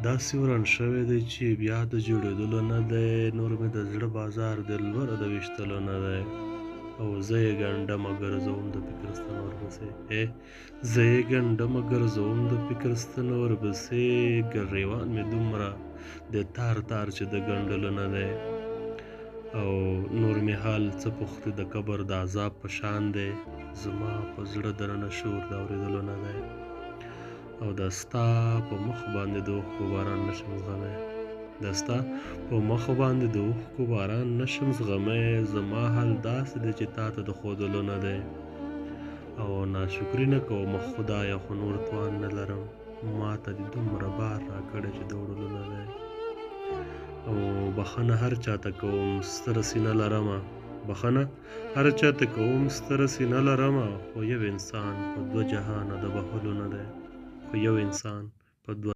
داسې وران شوی دی چې بیا د جوړېدلو نه دی، نور مې د زړه بازار د لوره د ویشتلو نه دی. او زه یې ګنډمه ګرځوم د فکر ستن ورپسې، زه یې ګنډمه ګرځوم د فکر ستن ورپسې، ګریوان مې دومره د تار تار چې د ګنډلو نه دی. او نور مې حال څه پوښتې د قبر د عذاب په شان دی، زما په زړه دننه شور د اورېدلو نه دی. او د ستا په مخ باندې د اوښکو باران نشم زغمی، د ستا په مخ باندې د اوښکو باران نشم زغمی، زما حال داسې دی چې تا ته د ښودلو نه دی. او ناشکري نه کوم خدایه، خو نور توان نه لرم، ما ته دې دومره بار راکړی چې د وړلو نه دی. او بخښنه هر چاته کوم ستره سینه لرمه، بخښنه هر چاته کوم ستره سینه لرمه، خو یو انسان په دوه جهانه د بښلو نه دی، خو یو انسان په دوه